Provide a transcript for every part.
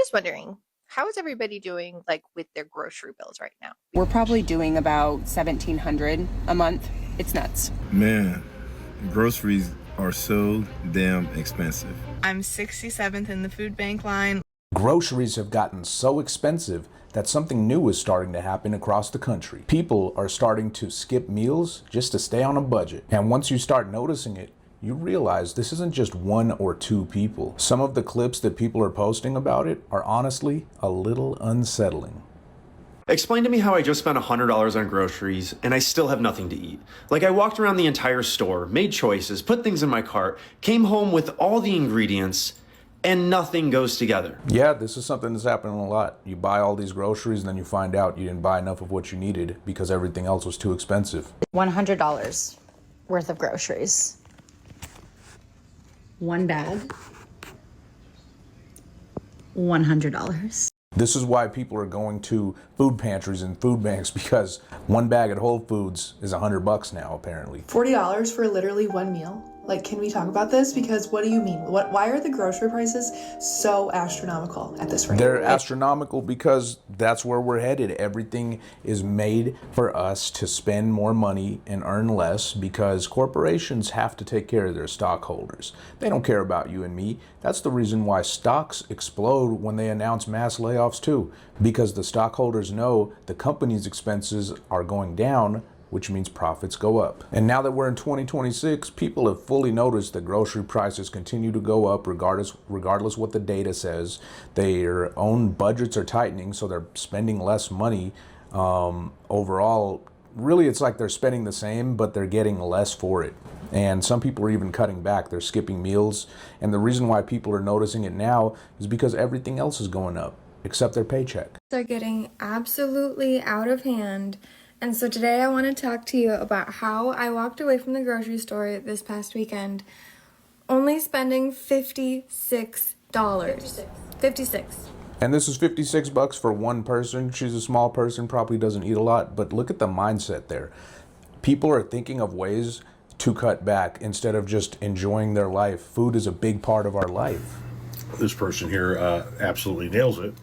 just wondering, how is everybody doing like with their grocery bills right now? We're probably doing about 1,700 a month. It's nuts. Man, groceries are so damn expensive. I'm 67th in the food bank line. Groceries have gotten so expensive that something new is starting to happen across the country. People are starting to skip meals just to stay on a budget. And once you start noticing it, you realize this isn't just one or two people. Some of the clips that people are posting about it are honestly a little unsettling. Explain to me how I just spent $100 on groceries and I still have nothing to eat. Like I walked around the entire store, made choices, put things in my cart, came home with all the ingredients, and nothing goes together. Yeah, this is something that's happening a lot. You buy all these groceries and then you find out you didn't buy enough of what you needed because everything else was too expensive. $100 worth of groceries. One bag. $100. This is why people are going to food pantries and food banks, because one bag at Whole Foods is $100 now, apparently. $40 for literally one meal? Like, can we talk about this? Because what do you mean? Why are the grocery prices so astronomical at this rate? They're astronomical because that's where we're headed. Everything is made for us to spend more money and earn less because corporations have to take care of their stockholders. They don't care about you and me. That's the reason why stocks explode when they announce mass layoffs too, because the stockholders know the company's expenses are going down, which means profits go up. And now that we're in 2026, people have fully noticed that grocery prices continue to go up regardless what the data says. Their own budgets are tightening, so they're spending less money. Overall, really it's like they're spending the same, but they're getting less for it. And some people are even cutting back. They're skipping meals. And the reason why people are noticing it now is because everything else is going up, except their paycheck. They're getting absolutely out of hand. And so today I want to talk to you about how I walked away from the grocery store this past weekend only spending $56. 56. And this is $56 for one person. She's a small person, probably doesn't eat a lot, but look at the mindset there. People are thinking of ways to cut back instead of just enjoying their life. Food is a big part of our life. This person here absolutely nails it.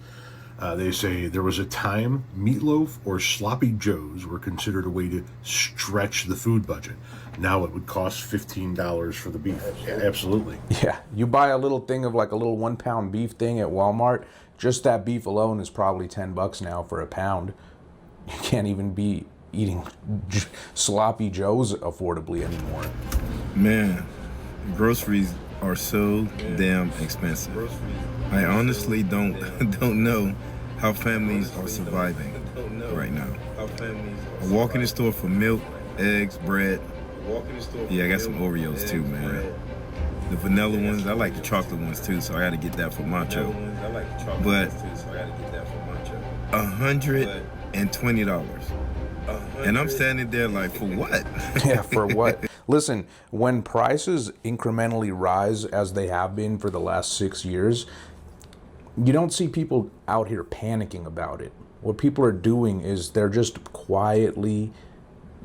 They say there was a time meatloaf or sloppy joes were considered a way to stretch the food budget. Now it would cost $15 for the beef. Absolutely. Yeah, you buy a little thing of like a little 1 pound beef thing at Walmart. Just that beef alone is probably $10 now for a pound. You can't even be eating sloppy joes affordably anymore. Man, groceries are so damn expensive. I honestly don't know how families are surviving right now. I walk in the store for milk, eggs, bread. Yeah, I got some Oreos too, man. The vanilla ones, I like the chocolate ones too, so I gotta get that for Macho. But $120. And I'm standing there like, for what? Yeah, for what? Listen, when prices incrementally rise as they have been for the last 6 years, you don't see people out here panicking about it. What people are doing is they're just quietly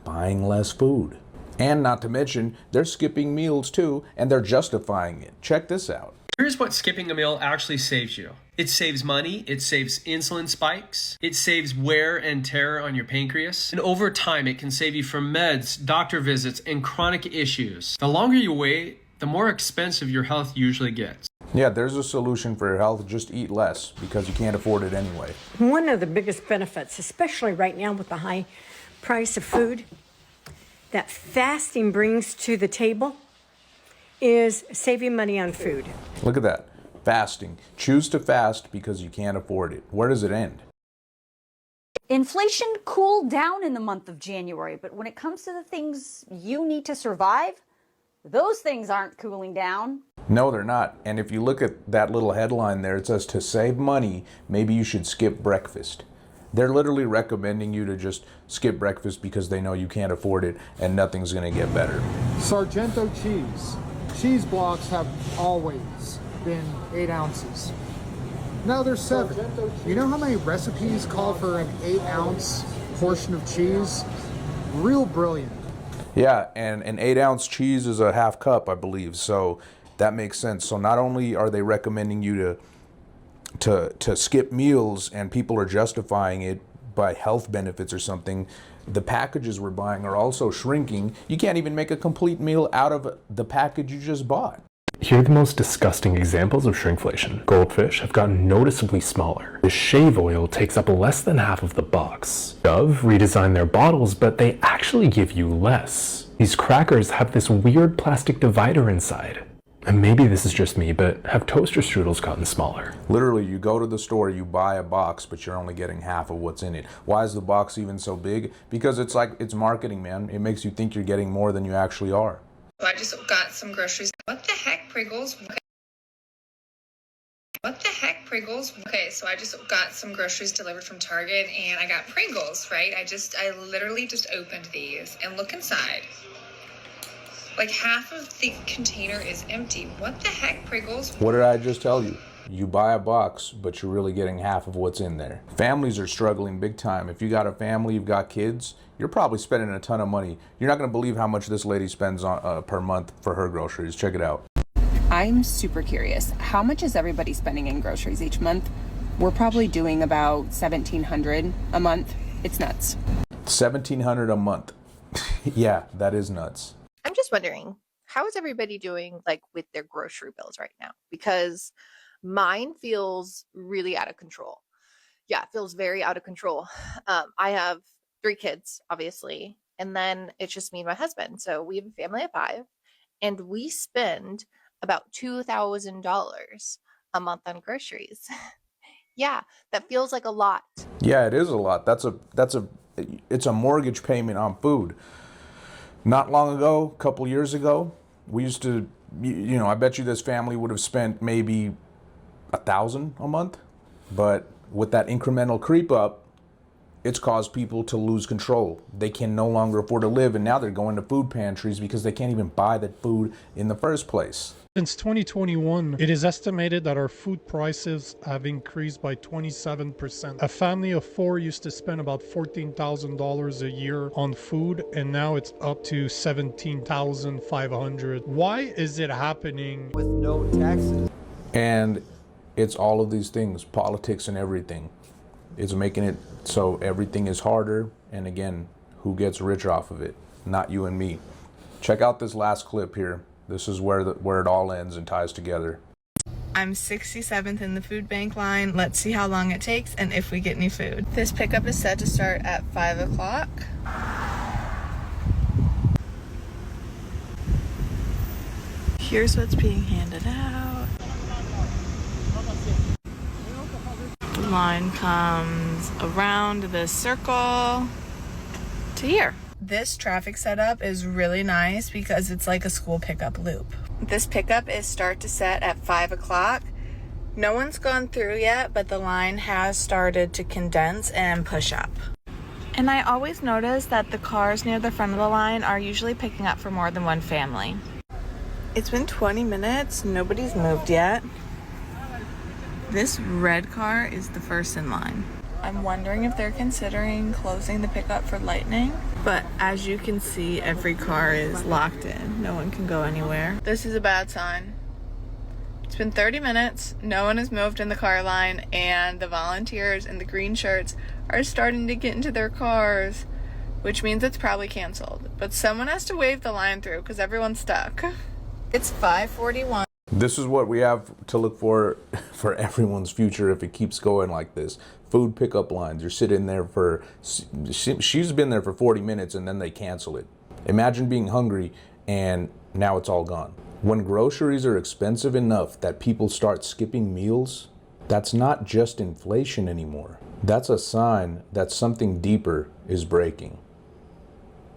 buying less food. And not to mention, they're skipping meals too, and they're justifying it. Check this out. Here's what skipping a meal actually saves you. It saves money, it saves insulin spikes, it saves wear and tear on your pancreas, and over time it can save you from meds, doctor visits, and chronic issues. The longer you wait, the more expensive your health usually gets. Yeah, there's a solution for your health. Just eat less because you can't afford it anyway. One of the biggest benefits, especially right now with the high price of food, that fasting brings to the table is saving money on food. Look at that. Fasting. Choose to fast because you can't afford it. Where does it end? Inflation cooled down in the month of January, but when it comes to the things you need to survive, those things aren't cooling down. No, they're not. And if you look at that little headline there, it says to save money, maybe you should skip breakfast. They're literally recommending you to just skip breakfast because they know you can't afford it and nothing's going to get better. Sargento cheese. Cheese blocks have always been 8 ounces. Now they're 7. You know how many recipes call for an 8-ounce portion of cheese? Real brilliant. Yeah, and an 8-ounce cheese is a half cup, I believe. So that makes sense. So not only are they recommending you to to skip meals, and people are justifying it by health benefits or something. The packages we're buying are also shrinking. You can't even make a complete meal out of the package you just bought. Here are the most disgusting examples of shrinkflation. Goldfish have gotten noticeably smaller. The shave oil takes up less than half of the box. Dove redesigned their bottles, but they actually give you less. These crackers have this weird plastic divider inside. And maybe this is just me, but have toaster strudels gotten smaller? Literally, you go to the store, you buy a box, but you're only getting half of what's in it. Why is the box even so big? Because it's marketing, man. It makes you think you're getting more than you actually are. So I just got some groceries. What the heck, Pringles? What the heck, Pringles? Okay, so I just got some groceries delivered from Target, and I got Pringles, right? I literally just opened these, and look inside. Like half of the container is empty. What the heck, Pringles? What did I just tell you? You buy a box, but you're really getting half of what's in there. Families are struggling big time. If you got a family, you've got kids, you're probably spending a ton of money. You're not going to believe how much this lady spends on per month for her groceries. Check it out. I'm super curious. How much is everybody spending in groceries each month? We're probably doing about $1,700 a month. It's nuts. $1,700 a month. Yeah, that is nuts. I'm just wondering, how is everybody doing like with their grocery bills right now? Because mine feels really out of control. Yeah, it feels very out of control. I have 3 kids, obviously, and then it's just me and my husband. So we have a family of 5, and we spend about $2,000 a month on groceries. Yeah, that feels like a lot. Yeah, it is a lot. It's a mortgage payment on food. Not long ago, a couple years ago, we used to, I bet you this family would have spent maybe $1,000 a month. But with that incremental creep up, it's caused people to lose control. They can no longer afford to live, and now they're going to food pantries because they can't even buy that food in the first place. Since 2021, it is estimated that our food prices have increased by 27%. A family of 4 used to spend about $14,000 a year on food, and now it's up to $17,500. Why is it happening with no taxes? And it's all of these things, politics and everything. It's making it so everything is harder, and again, who gets rich off of it? Not you and me. Check out this last clip here. This is where it all ends and ties together. I'm 67th in the food bank line. Let's see how long it takes and if we get any food. This pickup is set to start at 5 o'clock. Here's what's being handed out. The line comes around this circle to here. This traffic setup is really nice because it's like a school pickup loop. This pickup is start to set at 5 o'clock. No one's gone through yet, but the line has started to condense and push up. And I always notice that the cars near the front of the line are usually picking up for more than one family. It's been 20 minutes, nobody's moved yet. This red car is the first in line. I'm wondering if they're considering closing the pickup for lightning. But as you can see, every car is locked in. No one can go anywhere. This is a bad sign. It's been 30 minutes, no one has moved in the car line, and the volunteers in the green shirts are starting to get into their cars, which means it's probably canceled. But someone has to wave the line through because everyone's stuck. It's 5:41. This is what we have to look for everyone's future if it keeps going like this. Food pickup lines. You're sitting there she's been there for 40 minutes and then they cancel it. Imagine being hungry and now it's all gone. When groceries are expensive enough that people start skipping meals, that's not just inflation anymore. That's a sign that something deeper is breaking.